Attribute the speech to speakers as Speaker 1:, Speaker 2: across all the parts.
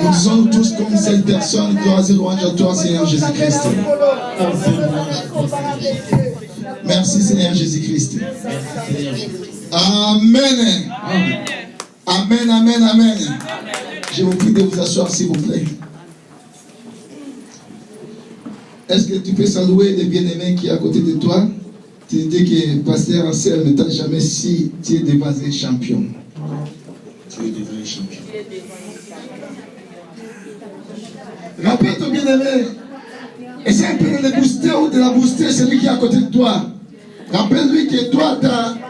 Speaker 1: Nous sommes tous comme cette personne. Gloire et louange à toi, Seigneur Jésus-Christ. Merci, Seigneur Jésus-Christ. Amen. Amen, amen, amen. Je vous prie de vous asseoir, s'il vous plaît. Est-ce que tu peux saluer le bien-aimé qui est à côté de toi? Tu dis que pasteur Ansel ne t'a jamais si tu es devant un champion. Tu es devant un champion. Rappelle-toi, bien-aimé. Essaye un peu de le booster ou de la booster celui qui est à côté de toi. Rappelle-lui que toi,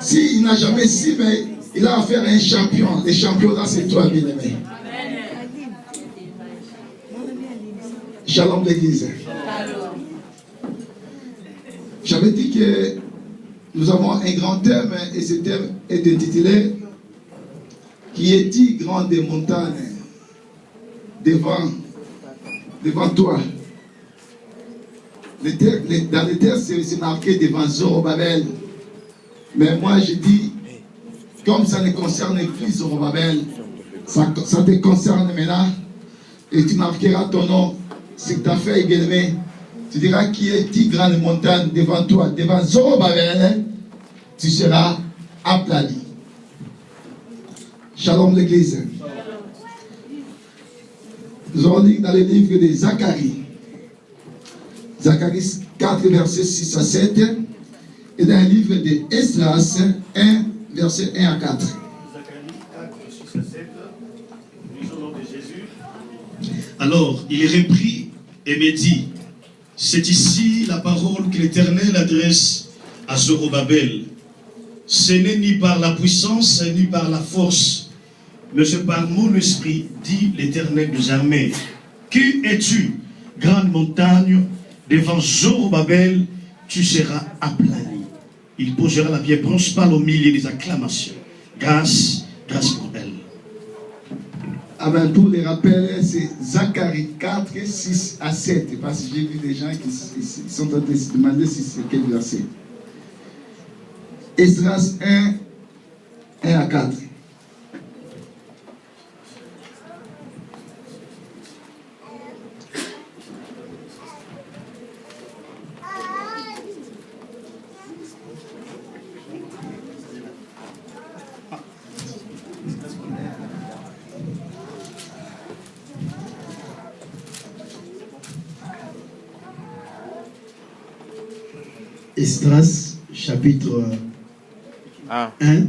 Speaker 1: s'il n'a jamais si, mais il a affaire à un champion. Le champion là, c'est toi, bien-aimé. Shalom l'église. J'avais dit que nous avons un grand thème et ce thème est intitulé Qui est-il grand des montagnes devant toi? Dans le texte, c'est marqué devant Zorobabel. Mais moi, je dis, comme ça ne concerne plus Zorobabel, ça te concerne maintenant, et tu marqueras ton nom sur ta feuille, bien-aimé. Tu diras qui est grande montagne devant toi, devant Zorobabel, tu seras aplani. Shalom l'église. Nous allons lire dans le livre de Zacharie. Zacharie 4, versets 6 à 7. Et dans le livre de Esdras 1, versets 1 à 4.
Speaker 2: Zacharie 4, 6 à 7. Lisons au nom de Jésus. Alors, il reprit et me dit, c'est ici la parole que l'Éternel adresse à Zorobabel. Ce n'est ni par la puissance, ni par la force, mais c'est par mon esprit, dit l'Éternel des armées. Qui es-tu, grande montagne? Devant Zorobabel, tu seras aplani. Il posera la pierre principale au milieu des acclamations. Grâce pour elle.
Speaker 1: Avant tout, les rappels, c'est Zacharie 4, 6 à 7. Parce que j'ai vu des gens qui sont en train de se demander si c'est quel verset. Esdras 1 à 4.
Speaker 3: Esdras, chapitre 1,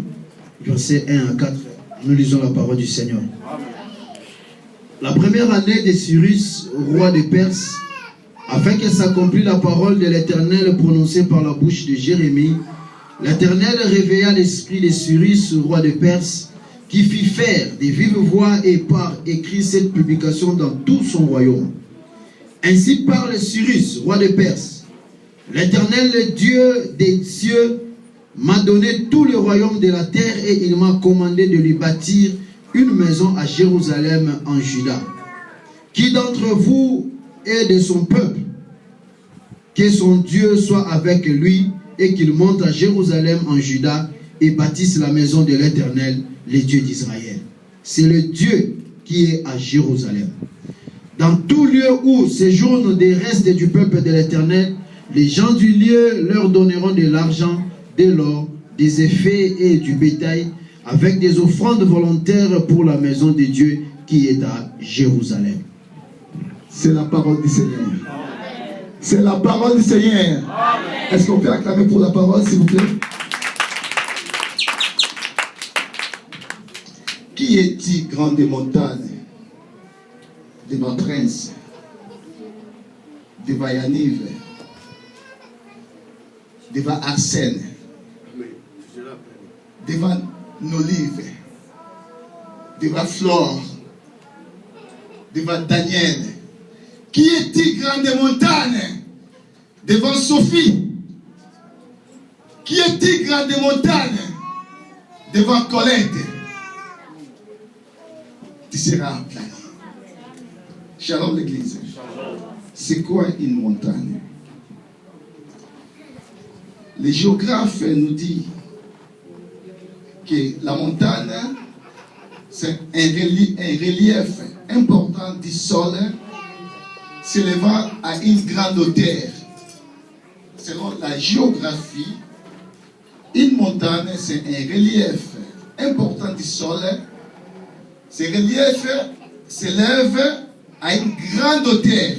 Speaker 3: verset 1 à 4. Nous lisons la parole du Seigneur. La première année de Cyrus, roi de Perse, afin que s'accomplisse la parole de l'Éternel prononcée par la bouche de Jérémie, l'Éternel réveilla l'esprit de Cyrus, roi de Perse, qui fit faire de vive voix et par écrit cette publication dans tout son royaume. Ainsi parle Cyrus, roi de Perse. L'Éternel, le Dieu des cieux, m'a donné tout le royaume de la terre et il m'a commandé de lui bâtir une maison à Jérusalem en Juda. Qui d'entre vous est de son peuple? Que son Dieu soit avec lui et qu'il monte à Jérusalem en Juda et bâtisse la maison de l'Éternel, le Dieu d'Israël. C'est le Dieu qui est à Jérusalem. Dans tout lieu où séjournent des restes du peuple de l'Éternel, les gens du lieu leur donneront de l'argent, de l'or, des effets et du bétail, avec des offrandes volontaires pour la maison de Dieu qui est à Jérusalem.
Speaker 1: C'est la parole du Seigneur. C'est la parole du Seigneur. Est-ce qu'on peut acclamer pour la parole, s'il vous plaît? Qui est-il grande montagne devant Prince, devant Yaniv, devant Arsène, devant Nolive, devant Flore, devant Daniel? Qui est-il grande montagne devant Sophie? Qui est-il grande montagne devant Colette? Tu seras aplani. Shalom l'église. C'est quoi une montagne? les géographes nous disent que la montagne, c'est un relief important du sol s'élevant à une grande hauteur. Selon la géographie, une montagne, c'est un relief important du sol. Ce relief s'élève à une grande hauteur.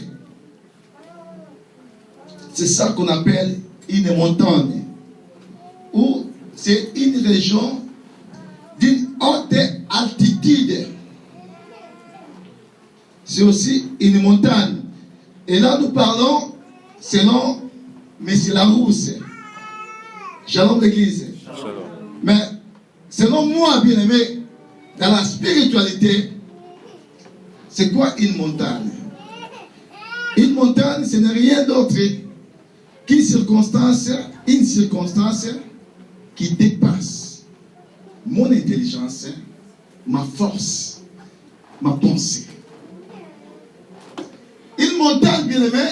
Speaker 1: C'est ça qu'on appelle une montagne. Ou c'est une région d'une haute altitude. C'est aussi une montagne. Et là, nous parlons selon M. Larousse. Shalom l'église. Mais selon moi, bien aimé, dans la spiritualité, c'est quoi une montagne? Une montagne, ce n'est rien d'autre qu'une circonstance qui dépasse mon intelligence, ma force, ma pensée. Une montagne, bien aimé,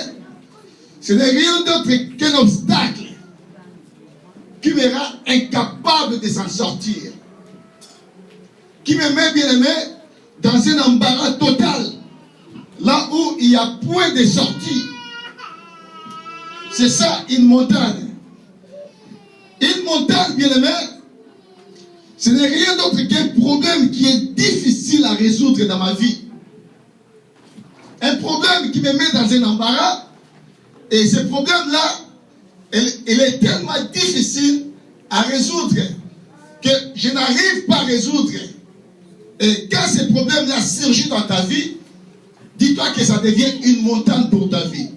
Speaker 1: ce n'est rien d'autre qu'un obstacle qui me rend incapable de s'en sortir, qui me met, bien aimé, dans un embarras total, là où il n'y a point de sortie. C'est ça une montagne. Une montagne, bien aimé, ce n'est rien d'autre qu'un problème qui est difficile à résoudre dans ma vie. Un problème qui me met dans un embarras, et ce problème-là, il est tellement difficile à résoudre que je n'arrive pas à résoudre. Et quand ce problème-là surgit dans ta vie, dis-toi que ça devient une montagne pour ta vie.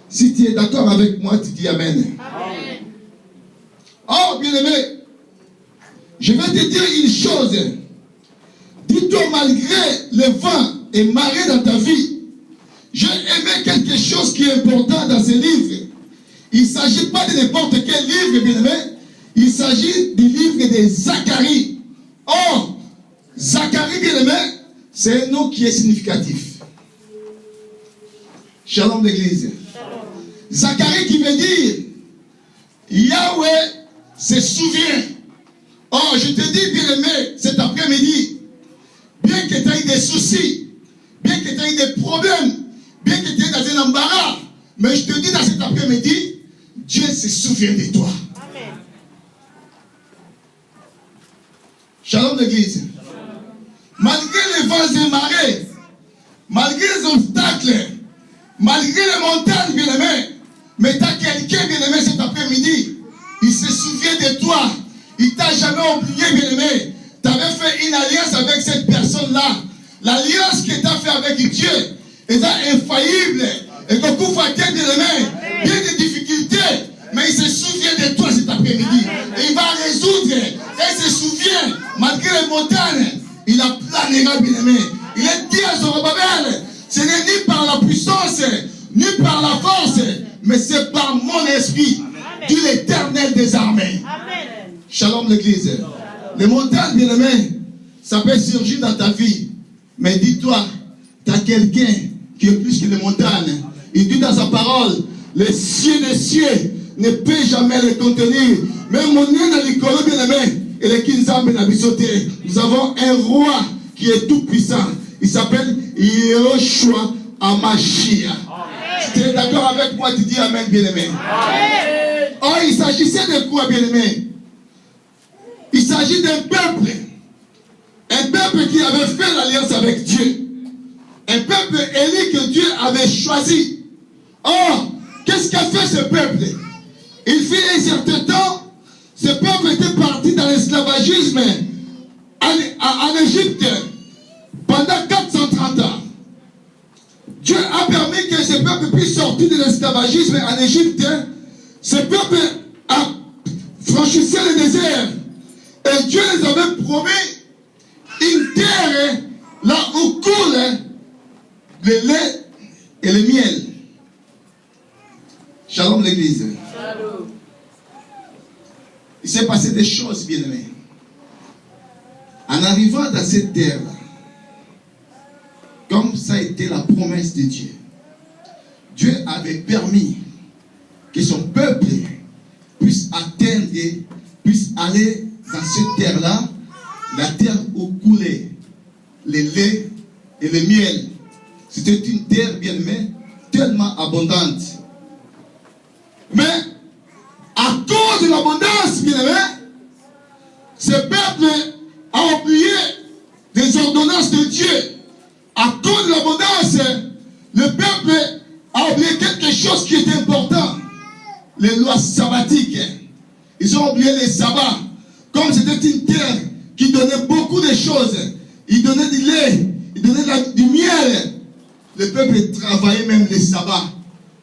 Speaker 1: Si tu es d'accord avec moi, tu dis Amen. Amen. Oh, bien-aimé, je vais te dire une chose. Dis-toi, malgré le vent et marée dans ta vie, j'ai aimé quelque chose qui est important dans ce livre. Il ne s'agit pas de n'importe quel livre, bien-aimé. Il s'agit du livre de Zacharie. Oh, Zacharie, bien-aimé, c'est un nom qui est significatif. Shalom l'église. Zacharie qui veut dire Yahweh se souvient. Oh, je te dis, bien-aimé, cet après-midi, bien que tu aies des soucis, bien que tu aies des problèmes, bien que tu es dans un embarras, mais je te dis dans cet après-midi, Dieu se souvient de toi. Amen. Shalom l'église. Malgré les vents et marées, malgré les obstacles, malgré les montagnes, bien-aimé, mais tu as quelqu'un, bien-aimé, cet après-midi, il se souvient de toi. Il ne t'a jamais oublié, bien-aimé. Tu avais fait une alliance avec cette personne-là. L'alliance que tu as fait avec Dieu est infaillible. Et que vous faites, bien-aimé, bien des difficultés, mais il se souvient de toi cet après-midi. Et il va résoudre. Et il se souvient, malgré les montagnes, il a planera, bien-aimé. Il est dit à Zorobabel, ce n'est ni par la puissance, ni par la force, mais c'est par mon esprit, dit l'Éternel des armées. Amen. Shalom l'église. Les montagnes, bien-aimé, ça peut surgir dans ta vie. Mais dis-toi, tu as quelqu'un qui est plus que les montagnes. Il dit dans sa parole, les cieux des cieux ne peut jamais les contenir. Même mon nez dans l'école, bien-aimé, et les Kinzam et la Bissoté. Nous avons un roi qui est tout puissant. Il s'appelle Yehoshua Amashia. Si tu es d'accord avec moi, tu dis Amen, bien-aimé. Oh, il s'agissait de quoi, bien-aimé? Il s'agit d'un peuple. Un peuple qui avait fait l'alliance avec Dieu. Un peuple élu que Dieu avait choisi. Or, qu'est-ce qu'a fait ce peuple? Il fit un certain temps, ce peuple était parti dans l'esclavagisme en Égypte pendant 430 ans. Dieu a permis que ce peuple puisse sortir de l'esclavagisme en Égypte. Ce peuple a franchissé le désert. Et Dieu les avait promis une terre là où coule le lait et le miel. Shalom l'église. Shalom. Il s'est passé des choses, bien-aimés. En arrivant dans cette terre-là, comme ça a été la promesse de Dieu, Dieu avait permis que son peuple puisse atteindre, puisse aller dans cette terre-là, la terre où coulait le lait et le miel. C'était une terre, bien aimée, tellement abondante. Mais, à cause de l'abondance, bien aimé, ce peuple a oublié les ordonnances de Dieu. À cause de l'abondance, le peuple a oublié quelque chose qui était important. Les lois sabbatiques. Ils ont oublié les sabbats. Comme c'était une terre qui donnait beaucoup de choses. Il donnait du lait, il donnait du miel. Le peuple travaillait même les sabbats.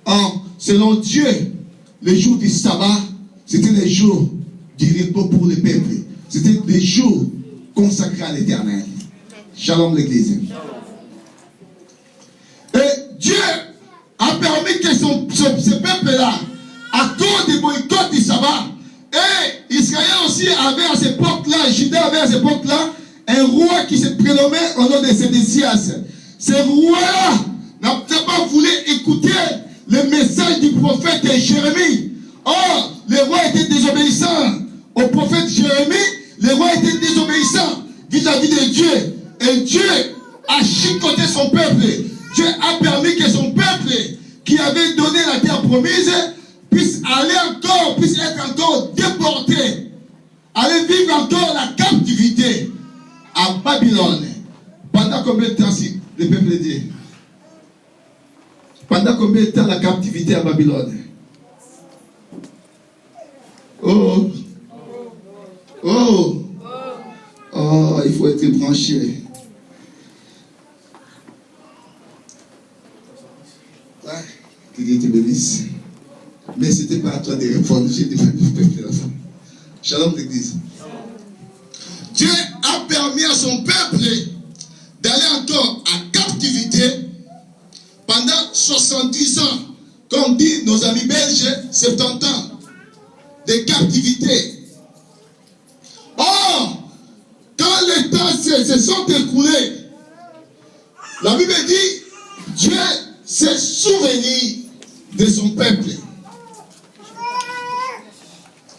Speaker 1: Or, selon Dieu, les jours du sabbat, c'était les jours du repos pour le peuple. C'était des jours consacrés à l'Éternel. Shalom l'église. Et Dieu a permis que ce peuple-là, à cause du boycott du sabbat, et Israël aussi avait à cette époque-là, Juda avait à cette époque-là, un roi qui se prénommait au nom de Sédécias. Ce roi-là n'a pas voulu écouter le message du prophète Jérémie. Or, le roi était désobéissant au prophète Jérémie. Le roi était désobéissant vis-à-vis de Dieu. Et Dieu a chicoté son peuple. Dieu a permis que son peuple, qui avait donné la terre promise, puisse aller encore, puisse être encore déporté. Aller vivre encore la captivité à Babylone. Pendant combien de temps le peuple dit? Pendant combien de temps la captivité à Babylone? Oh! Oh! Oh, il faut être branché. Que Dieu te bénisse. Mais ce n'était pas à toi de répondre. J'ai demandé au peuple de la femme. Shalom l'église. Dieu a permis à son peuple d'aller encore à captivité pendant 70 ans. Comme disent nos amis belges, 70 ans de captivité. Or, quand les temps se sont écoulés, la Bible dit, Dieu s'est souvenu de son peuple.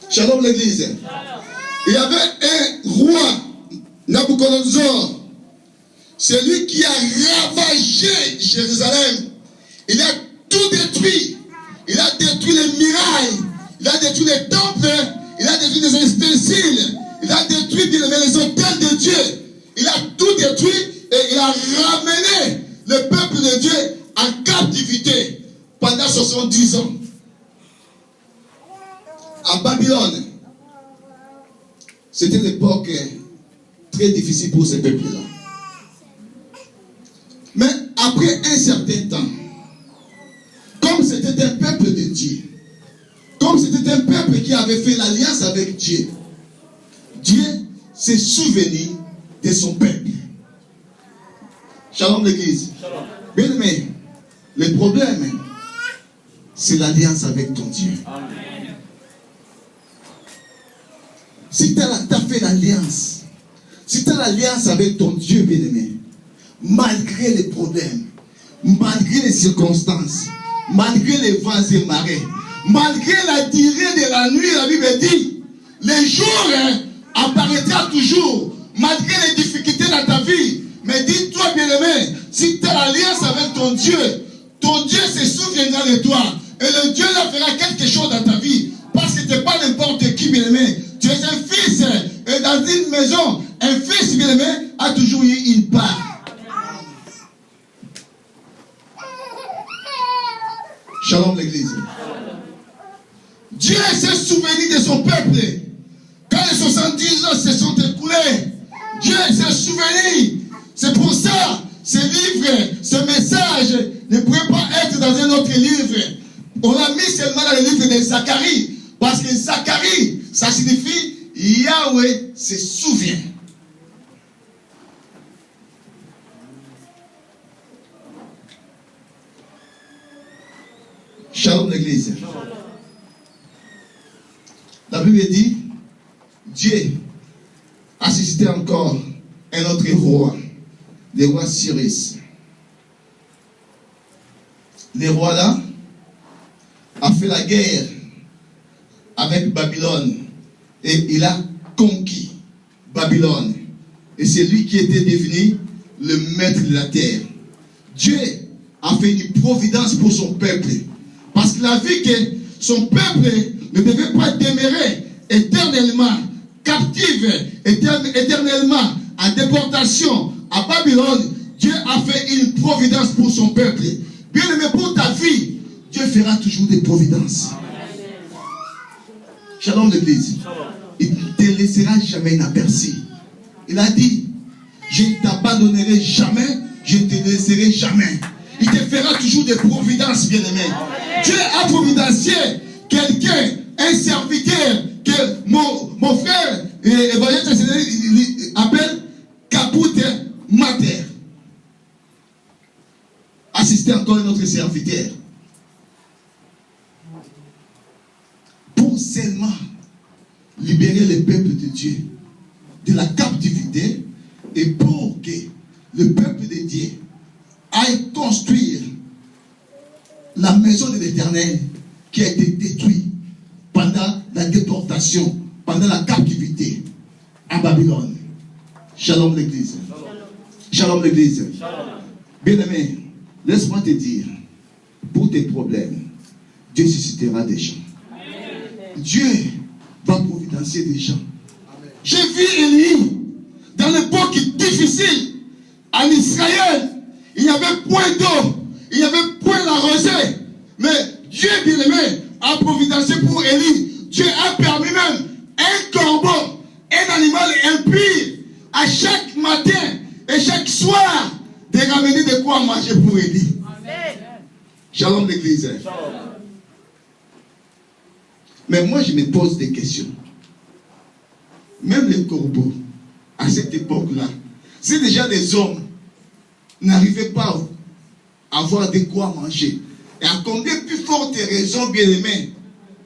Speaker 1: Shalom l'église. Il y avait un roi, Nabucodonosor, celui qui a ravagé Jérusalem. Il a tout détruit. Il a détruit les murailles. Il a détruit les temples. Il a détruit les ustensiles. Il a détruit les hôtels de Dieu. Il a tout détruit et il a ramené le peuple de Dieu en captivité pendant 70 ans. À Babylone, c'était l'époque très difficile pour ce peuple-là. Mais après un certain temps, comme c'était un peuple de Dieu, comme c'était un peuple qui avait fait l'alliance avec Dieu, Dieu s'est souvenu de son peuple. Shalom l'église. Bien aimé, le problème, c'est l'alliance avec ton Dieu. Amen. Si tu as fait l'alliance, si tu as l'alliance avec ton Dieu bien-aimé, malgré les problèmes, malgré les circonstances, malgré les vents et marées, malgré la durée de la nuit, la Bible dit, les jours apparaîtra toujours, malgré les difficultés dans ta vie. Mais dis-toi bien-aimé, si tu as l'alliance avec ton Dieu se souviendra de toi. Et le Dieu là fera quelque chose dans ta vie. Parce que tu n'es pas n'importe qui, bien-aimé. Tu es un fils. Et dans une maison, un fils, bien-aimé, a toujours eu une part. Shalom l'église. Dieu s'est souvenu de son peuple. Quand les 70 ans se sont écoulés, Dieu s'est souvenu. C'est pour ça, ce livre, ce message ne pourrait pas être dans un autre livre. On l'a mis seulement dans le livre de Zacharie. Parce que Zacharie, ça signifie Yahweh se souvient. Shalom l'église. La Bible dit, Dieu a suscité encore un autre roi, le roi Cyrus. Le roi là a fait la guerre avec Babylone. Et il a conquis Babylone. Et c'est lui qui était devenu le maître de la terre. Dieu a fait une providence pour son peuple. Parce qu'il a vu que son peuple ne devait pas demeurer éternellement captif, éternellement en déportation à Babylone. Dieu a fait une providence pour son peuple. Bien aimé, pour ta vie, Dieu fera toujours des providences. Shalom l'église. Il ne te laissera jamais inaperçu. Il a dit, je ne t'abandonnerai jamais, je ne te laisserai jamais. Il te fera toujours des providences, bien-aimé. Dieu a providencié quelqu'un, un serviteur, que mon frère, évangéliste, appelle Caput Mater. Assister encore à notre serviteur. Pour seulement libérer le peuple de Dieu de la captivité et pour que le peuple de Dieu aille construire la maison de l'Éternel qui a été détruite pendant la déportation, pendant la captivité à Babylone. Shalom l'église. Shalom l'église. Bien-aimé, laisse-moi te dire, pour tes problèmes, Dieu suscitera des gens. Dieu va providencier des gens. J'ai vu Élie dans l'époque difficile en Israël. Il n'y avait point d'eau, il n'y avait point la rosée. Mais Dieu, bien-aimé, a providencié pour Élie. Dieu a permis même un corbeau, un animal impur, à chaque matin et chaque soir, de ramener de quoi manger pour Élie. Shalom l'église. Mais moi, je me pose des questions. Même les corbeaux, à cette époque-là, si déjà les hommes n'arrivaient pas à avoir de quoi manger, et à combien plus forte raison, bien-aimé,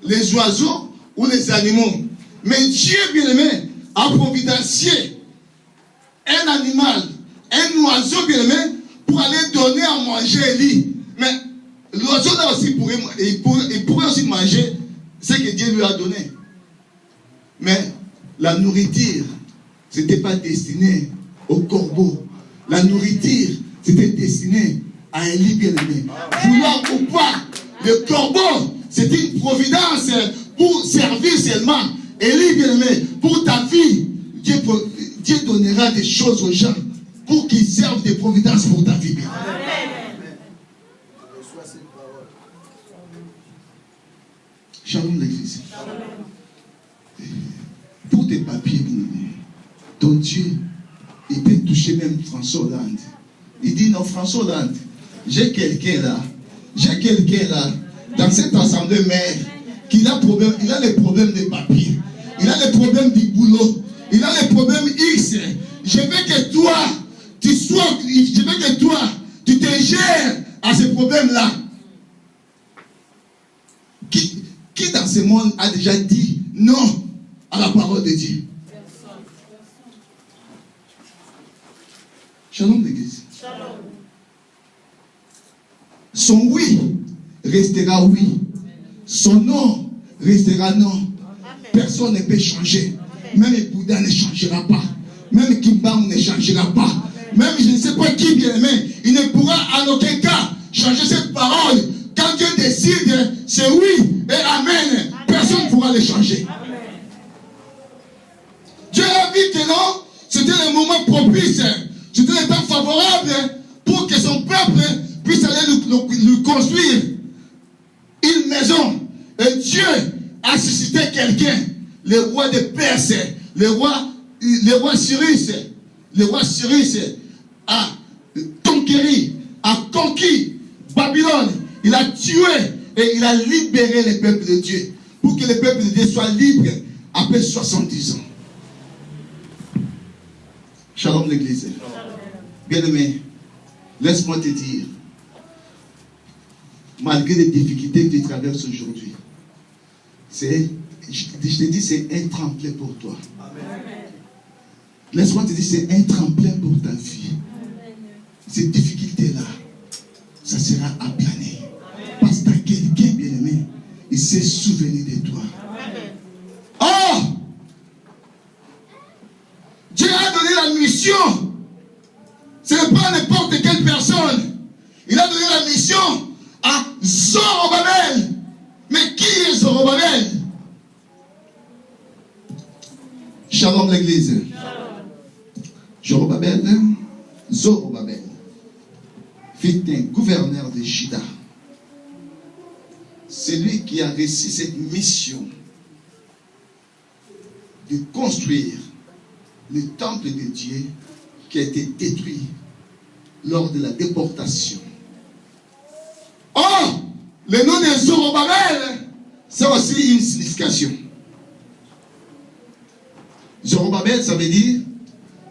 Speaker 1: les oiseaux ou les animaux. Mais Dieu, bien-aimé, a providencié un animal, un oiseau, bien-aimé, pour aller donner à manger Élie. Mais l'oiseau là aussi il pourrait aussi manger ce que Dieu lui a donné. Mais la nourriture, ce n'était pas destiné au corbeau. La nourriture, c'était destiné à Élie bien-aimé. Vouloir ou pas, le corbeau, c'est une providence pour servir seulement Élie bien-aimé. Pour ta vie, Dieu donnera des choses aux gens pour qu'ils servent des providences pour ta vie. Shalom l'église. Pour tes papiers, ton Dieu, il peut toucher même François Hollande. Il dit non, François Hollande, j'ai quelqu'un là, dans cette assemblée mère, il a les problèmes des papiers, il a les problèmes du boulot, il a les problèmes X. Je veux que toi, tu te gères à ces problèmes-là. Qui dans ce monde a déjà dit non à la parole de Dieu? Shalom l'église. Son oui restera oui. Son non restera non. Personne ne peut changer. Même Bouddha ne changera pas. Même Kimbam ne changera pas. Même je ne sais pas qui bien aimé, il ne pourra en aucun cas changer cette parole. Quand Dieu décide, c'est oui et amen. Personne ne pourra le changer. Dieu a vu que non, c'était le moment propice. C'était le temps favorable pour que son peuple puisse aller lui construire une maison. Et Dieu a suscité quelqu'un, le roi de Perse, le roi Cyrus. Le roi Cyrus a conquis Babylone. Il a tué et il a libéré le peuple de Dieu. Pour que le peuple de Dieu soit libre après 70 ans. Shalom l'église. Bien-aimé, laisse-moi te dire, malgré les difficultés que tu traverses aujourd'hui, je te dis, c'est un tremplin pour toi. Laisse-moi te dire, c'est un tremplin pour ta vie. Ces difficultés-là, ça sera aplané. Parce que quelqu'un, bien-aimé, il s'est souvenu de toi. mission. Ce n'est pas n'importe quelle personne. Il a donné la mission à Zorobabel. Mais qui est Zorobabel? Shalom l'église. Zorobabel fut un gouverneur de Juda. C'est lui qui a réussi cette mission de construire le temple de Dieu qui a été détruit lors de la déportation. Oh, le nom de Zorobabel, c'est aussi une signification. Zorobabel, ça veut dire,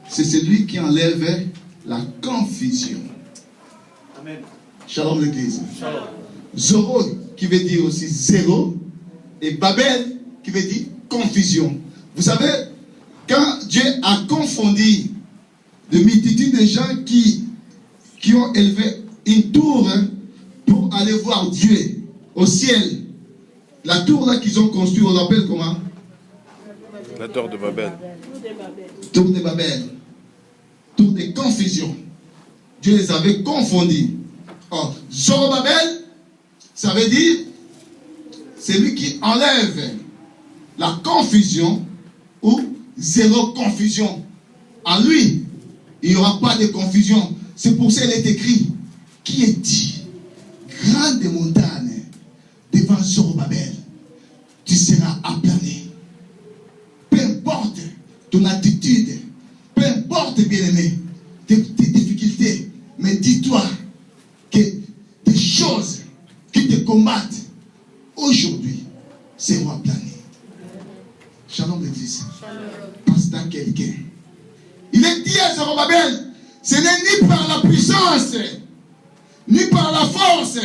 Speaker 1: c'est celui qui enlève la confusion. Amen. Shalom l'église. Shalom. Zoro qui veut dire aussi zéro, et Babel qui veut dire confusion. Vous savez, quand Dieu a confondu de multitudes de gens qui ont élevé une tour pour aller voir Dieu au ciel, la tour là qu'ils ont construite, on l'appelle comment?
Speaker 4: La tour de Babel.
Speaker 1: Tour de Babel. Tour de confusion. Dieu les avait confondus. Or, Zorobabel, ça veut dire, c'est lui qui enlève la confusion ou zéro confusion. En lui, il n'y aura pas de confusion. C'est pour ça qu'il est écrit, qui est dit, grande montagne devant Zorobabel, tu seras aplané. Peu importe ton attitude, peu importe, bien-aimé, tes difficultés, mais dis-toi que des choses qui te combattent aujourd'hui seront aplanées. Shalom l'église. Passe dans quelqu'un. Il est dit à Zorobabel, ce n'est ni par la puissance, ni par la force,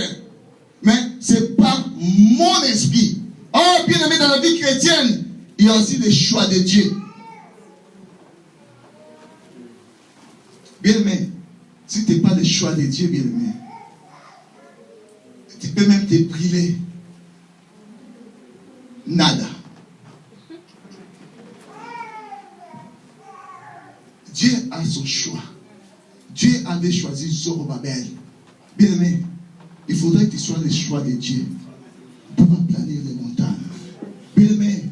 Speaker 1: mais c'est par mon esprit. Oh, bien-aimé, dans la vie chrétienne, il y a aussi le choix de Dieu. Bien-aimé, si tu n'es pas le choix de Dieu, bien-aimé, tu peux même te brûler. Nada. Dieu a son choix. Dieu avait choisi Zorobabel. Bien-aimé, il faudrait que tu sois le choix de Dieu pour aplanir les montagnes. Bien-aimé,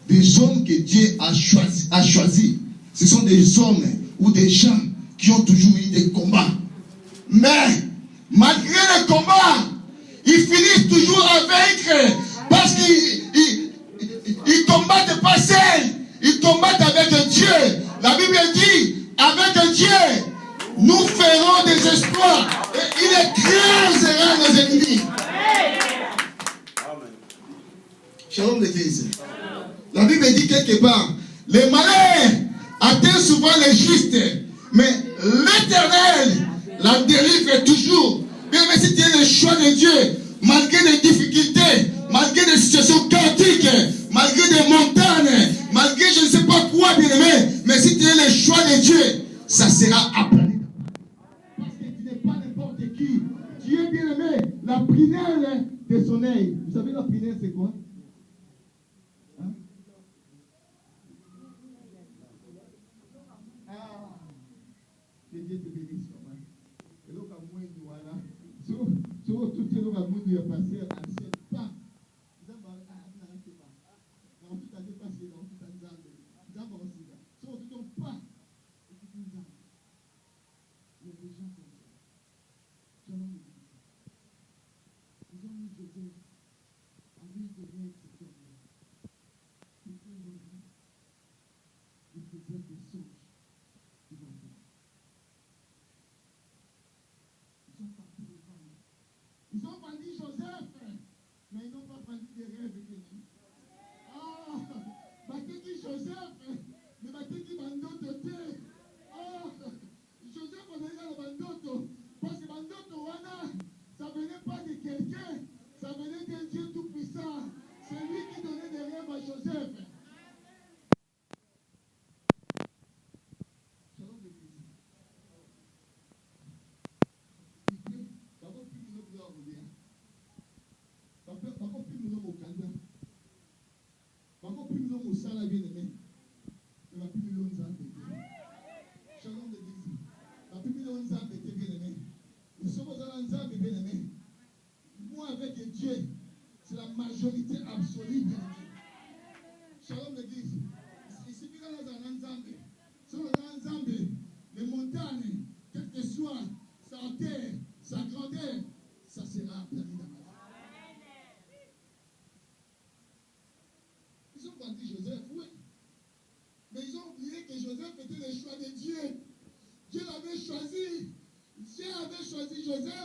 Speaker 1: des hommes que Dieu a choisi, ce sont des hommes ou des gens qui ont toujours eu des combats. Mais, malgré les combats, ils finissent toujours à vaincre parce qu'ils combattent pas seuls, ils combattent avec Dieu. La Bible dit, avec Dieu, nous ferons des exploits et il écrasera nos ennemis. Shalom l'église. La Bible dit quelque part, les malins atteignent souvent les justes, mais l'Éternel la délivre toujours. Mais si tu es le choix de Dieu, malgré des difficultés, malgré des situations chaotiques, malgré des montagnes, malgré je ne sais pas quoi, bien aimé, mais si tu es le choix de Dieu, ça sera aplani. Parce que tu n'es pas n'importe qui. Tu es bien aimé, la prunelle de son œil. Vous savez la prunelle c'est quoi? Hein? Ah, que Dieu te bénisse. Et donc à moins de voilà. Sur tout le monde qui est passé à cette pas. Ils ont vendu Joseph, mais ils n'ont pas vendu des rêves. Ah, Bateki Joseph, mais Bateki Bandoto te. Ah, Joseph on est dans Bandoto, parce que Bandoto wana, ça venait pas de quelqu'un, ça venait d'un Dieu tout puissant. C'est lui qui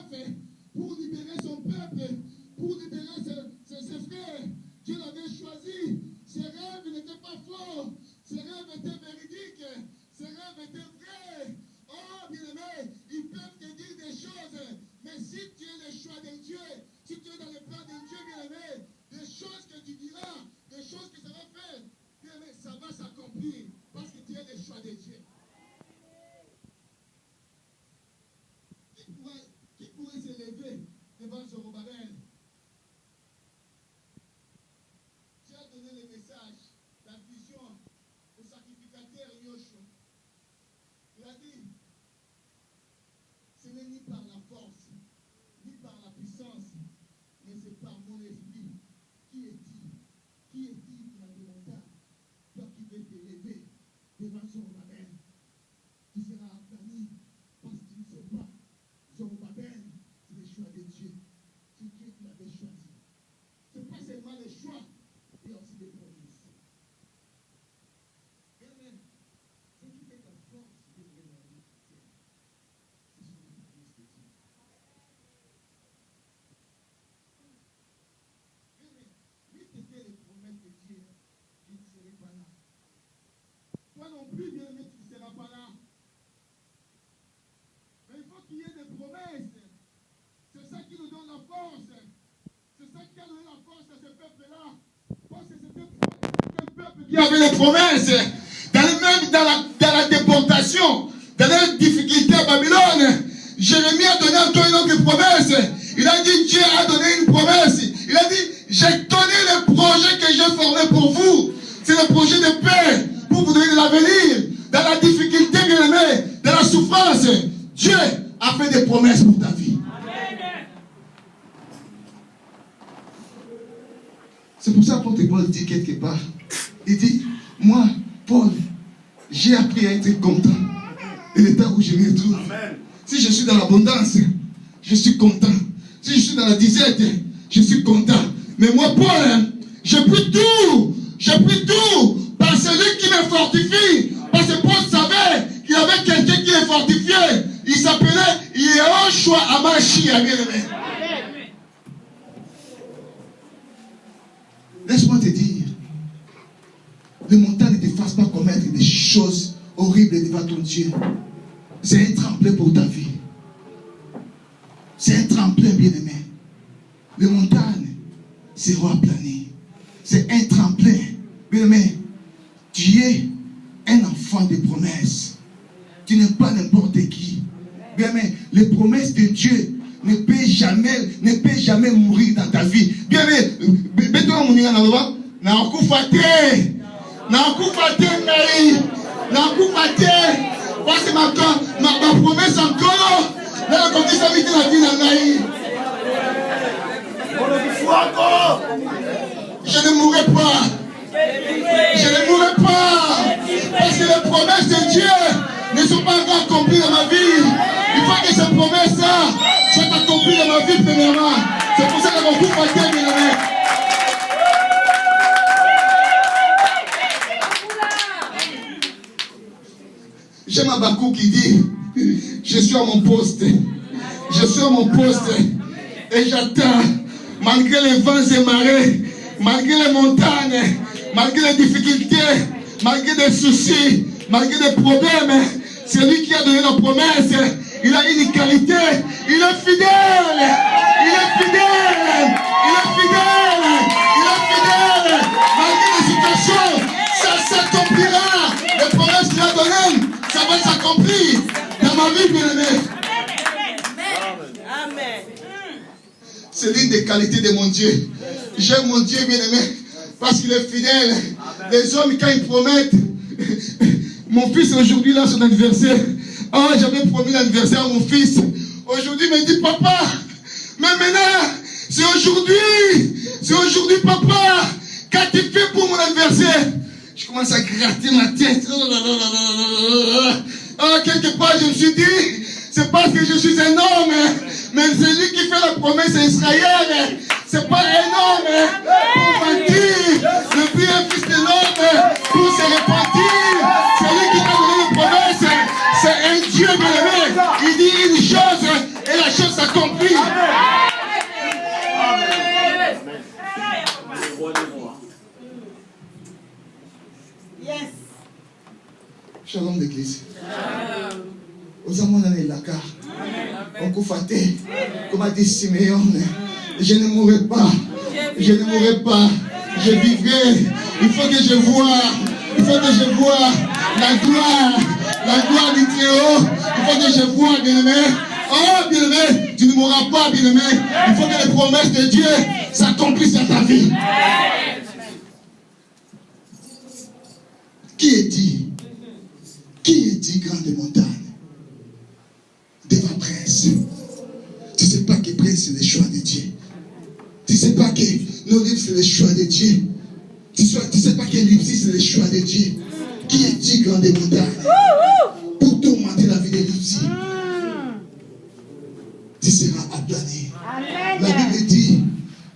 Speaker 1: chef, pour libérer son peuple, pour libérer ses frères. Dieu l'avait choisi. Ses rêves n'étaient pas faux. Ses rêves étaient véridiques. Ses rêves étaient vrais. Oh, bien-aimé, ils peuvent te dire des choses. Mais si tu es le choix de Dieu, si tu es dans le plan de Dieu, bien-aimé, des choses que tu diras, des choses que ça va faire, bien-aimé, ça va s'accomplir. Parce que tu es le choix de Dieu. Qui pourrait s'élever devant Zorobabel? Dieu a donné le message, la vision au sacrificateur Yoshua. Il a dit, ce n'est ni par la force, ni par la puissance, mais c'est par mon esprit. Qui est-il qui m'a demandé? Toi qui veux t'élever devant Zorobabel, tu seras aplani parce que tu ne sais pas. Zorobabel, c'est le choix de Dieu. C'est Dieu qui l'avait choisi. Ce n'est pas seulement le choix, il y a aussi des promesses. Amen. Ce qui fait ta force de venir dans la vie chrétienne, ce sont les promesses de Dieu. Amen. Oui, c'était les promesses de Dieu, tu ne serais pas là. Toi non plus, bien-aimé, tu ne seras pas là. Mais il faut qu'il y ait des promesses. C'est ça qui nous donne la force. C'est ça qui a donné la force à ce peuple-là. Parce que c'était un peuple qui avait les promesses. Même dans la déportation, dans les difficultés à Babylone, Jérémie a donné encore une autre promesse. Il a dit, Dieu a donné une promesse. Il a dit, j'ai donné le projet que j'ai formé pour vous. C'est le projet de paix pour vous donner de l'avenir. Dans la difficulté, bien aimé, dans la souffrance, Dieu a fait des promesses pour ta vie. C'est pour ça que l'apôtre Paul dit quelque part, il dit, moi, Paul, j'ai appris à être content de l'état où je me trouve. Amen. Si je suis dans l'abondance, je suis content. Si je suis dans la disette, je suis content. Mais moi, Paul, j'ai pris tout par celui qui me fortifie. Parce que Paul savait qu'il y avait quelqu'un qui le fortifiait. Il s'appelait Yehoshua Hamashiach. Laisse-moi te dire, le montagne ne te fasse pas commettre des choses horribles devant ton Dieu. C'est un tremplin pour ta vie. C'est un tremplin, bien-aimé. Les montagnes seront aplanies. C'est un tremplin. Bien-aimé, tu es un enfant de promesses. Tu n'es pas n'importe qui. Bien-aimé, les promesses de Dieu ne peut jamais mourir dans ta vie. Bien-aimé, parce que ma promesse encore, je ne mourrai pas. Je ne mourrai pas. Parce que les promesses de Dieu ne sont pas encore accomplies dans ma vie. Il faut que ces promesses-là soient accomplies dans ma vie premièrement. C'est pour ça que mon couple a été bien-aimé. J'aime Habakkuk qui dit, je suis à mon poste. Je suis à mon poste. Et j'attends, malgré les vents et marées, malgré les montagnes, malgré les difficultés, malgré des soucis, malgré des problèmes, c'est lui qui a donné la promesse. Il a une qualité, il est fidèle, il est fidèle, il est fidèle, il est fidèle. Malgré les situations, ça s'accomplira. Les promesses qu'il a données, ça va s'accomplir dans ma vie, bien-aimé. Amen. C'est l'une des qualités de mon Dieu. J'aime mon Dieu, bien-aimé, parce qu'il est fidèle. Les hommes, quand ils promettent, mon fils aujourd'hui, là, son anniversaire, oh, j'avais promis l'anniversaire à mon fils. Aujourd'hui, il me dit, papa, mais maintenant, c'est aujourd'hui, papa, qu'as-tu fait pour mon anniversaire? Je commence à gratter ma tête. Oh, quelque part, je me suis dit, c'est parce que je suis un homme, mais c'est lui qui fait la promesse à Israël. C'est pas un homme pour mentir, le plus un fils de l'homme pour se repentir. C'est lui qui t'a donné une promesse. C'est un Dieu, bien-aimé. Il dit une chose et la chose s'accomplit. Shalom l'église. Aux amants dans les lacs. On coufaté. Comme a dit Siméon. Je ne mourrai pas. Je ne mourrai pas. Je vivrai. Il faut que je voie. Il faut que je voie la gloire du Très-Haut. Il faut que je voie, bien-aimé. Oh, bien-aimé, tu ne mourras pas, bien-aimé. Il faut que les promesses de Dieu s'accomplissent dans ta vie. Qui est-il grand des montagnes? Devant Prince. Tu ne sais pas que Prince c'est le choix de Dieu. Tu ne sais pas que nos livres c'est le choix de Dieu. Tu ne sais pas que l'Ipsi c'est le choix de Dieu. Qui est-il grand des montagnes? Pour tourmenter la vie de l'Ipsi. Tu seras aplani. La Bible dit,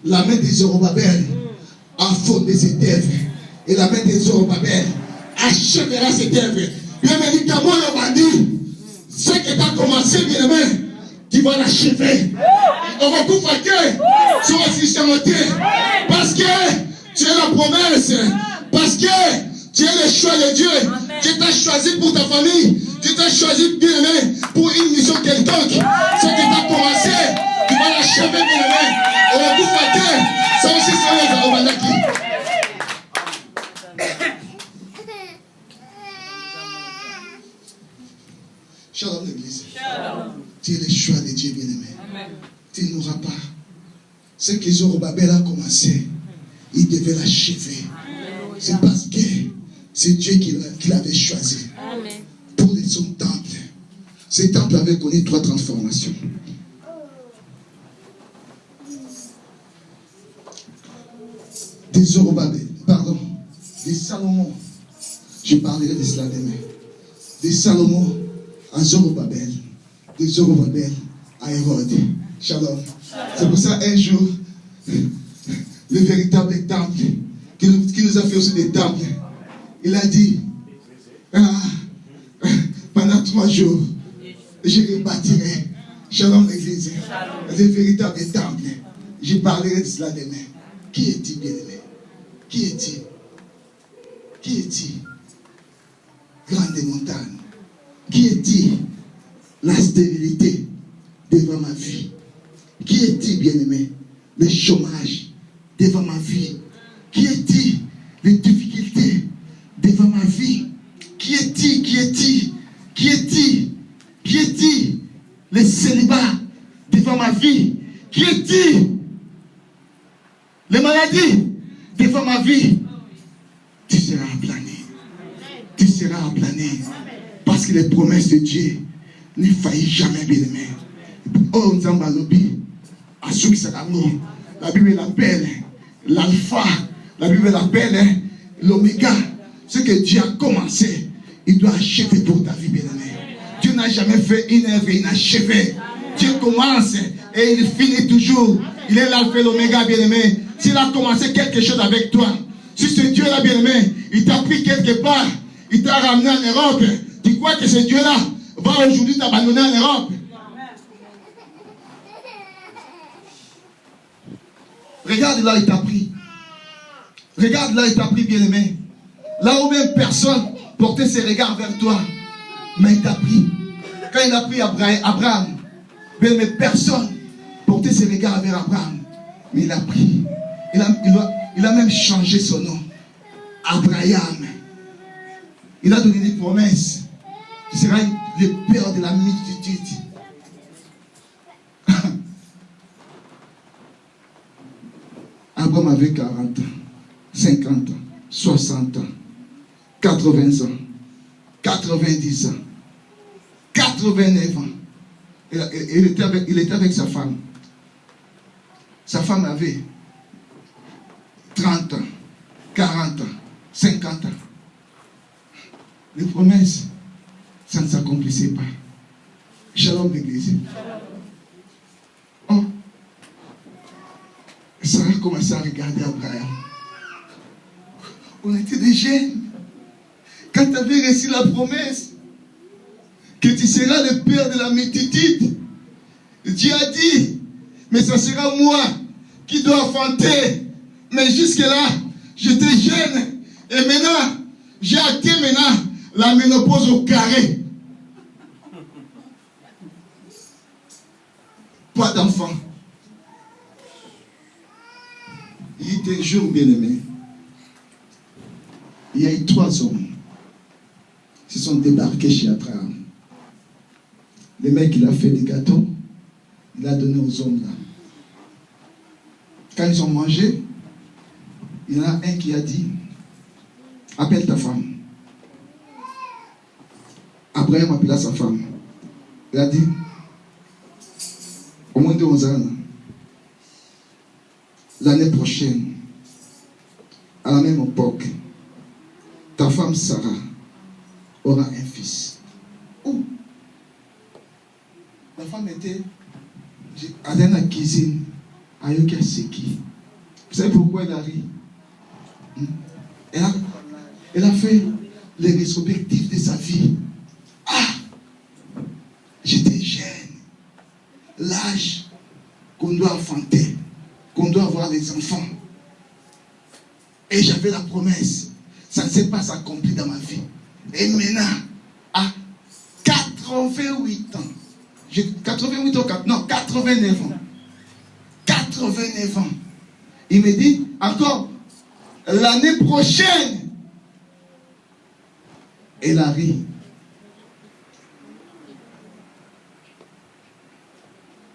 Speaker 1: la main des Zorobabel a fondé cette œuvre. Et la main des Zorobabel achèvera cette œuvre. Bien aimé, comment le bandit, ce que tu as commencé, bien aimé, tu vas l'achever. On va tout faire sur la systématique. Parce que tu es la promesse. Parce que tu es le choix de Dieu. Dieu t'a choisi pour ta famille. Dieu t'a choisi, bien aimé, pour une mission quelconque. Ce que tu as commencé, tu vas l'achever, bien aimé. On va tout faire. Ça aussi, c'est les Arobandaki. Shalom l'église. Tu es le choix de Dieu, bien-aimé. Tu n'auras pas. Ce que Zorobabel a commencé, il devait l'achever. C'est parce que c'est Dieu qui l'avait choisi. Pour son temple. Ce temple avait connu 3 transformations. Des Zorobabel, pardon, des Salomon. Je parlerai de cela demain. Des Salomon à Zorobabel, de Zorobabel à Hérode. Shalom. C'est pour ça un jour, le véritable temple, qui nous a fait aussi des temples, il a dit, pendant 3 jours, je rebâtirai. Shalom l'église. Le véritable temple. Je parlerai de cela demain. Qui est-il, bien-aimé? Qui est-il? Qui est-il? Grande montagne. Qui est-il? La stérilité devant ma vie. Qui est-il, bien-aimé? Le chômage devant ma vie. Qui est-il? Les difficultés devant ma vie. Qui est-il? Qui est-il? Qui est-il? Qui est-il? Le célibat devant ma vie. Qui est-il? Les maladies devant ma vie. Tu seras aplani. Tu seras aplani. Parce que les promesses de Dieu ne faillissent jamais, bien-aimé. Oh, Nzambalobi, la Bible l'appelle l'alpha, la Bible l'appelle l'oméga. Ce que Dieu a commencé, il doit achever pour ta vie, bien-aimé. Dieu n'a jamais fait une œuvre inachevée. Dieu commence et il finit toujours. Il est l'alpha et l'oméga, bien-aimé. S'il a commencé quelque chose avec toi, si ce Dieu-là, bien-aimé, il t'a pris quelque part, il t'a ramené en Europe, tu crois que ce Dieu-là va aujourd'hui t'abandonner en Europe? Regarde là, il t'a pris. Regarde là, il t'a pris, bien-aimé. Là où même personne portait ses regards vers toi, mais il t'a pris. Quand il a pris Abraham, bien-aimé, personne portait ses regards vers Abraham, mais il a pris. Il a même changé son nom. Abraham. Il a donné des promesses. Tu seras le père de la multitude. Abraham avait 40 ans, 50 ans, 60 ans, 80 ans, 90 ans, 89 ans. Il était avec sa femme. Sa femme avait 30 ans, 40 ans, 50 ans. Les promesses, ça ne s'accomplissait pas. Shalom l'église. Oh, Sarah commençait à regarder Abraham. On était des jeunes. Quand tu avais reçu la promesse que tu seras le père de la multitude, Dieu a dit, mais ce sera moi qui dois enfanter. Mais jusque-là, j'étais jeune. Et maintenant, j'ai acté maintenant la ménopause au carré. Pas d'enfant. Il était un jour bien-aimé. Il y a eu 3 hommes qui se sont débarqués chez Abraham. Le mec, il a fait des gâteaux, il a donné aux hommes là. Quand ils ont mangé, il y en a un qui a dit, appelle ta femme. Abraham appela sa femme. Il a dit, au moins de 11 ans, l'année prochaine, à la même époque, ta femme Sarah aura un fils. Où? La femme était dans la cuisine, à Yoka Seki. Vous savez pourquoi elle a ri? Elle a fait les rétrospectives de sa vie. Ah! J'étais jeune. L'âge qu'on doit enfanter, qu'on doit avoir des enfants. Et j'avais la promesse. Ça ne s'est pas accompli dans ma vie. Et maintenant, à 88 ans, 89 ans. 89 ans. Il me dit, encore, l'année prochaine, elle a ri.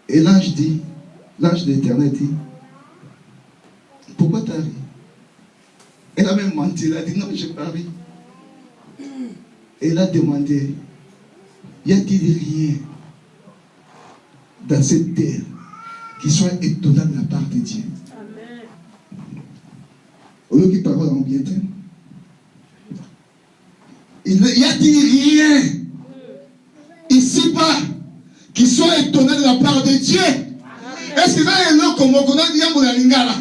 Speaker 1: Et l'ange dit, l'ange de l'Éternel dit, pourquoi tu as ri? Elle a même menti, elle a dit, non, je n'ai pas ri. Et elle a demandé, y a-t-il rien dans cette terre qui soit étonnant de la part de Dieu? Amen. Au lieu qu'il parle en bien, il y a-t-il rien ici-bas qui soit étonnant de la part de Dieu? Est-ce que ça est là comme on connaît bien pour la lingala?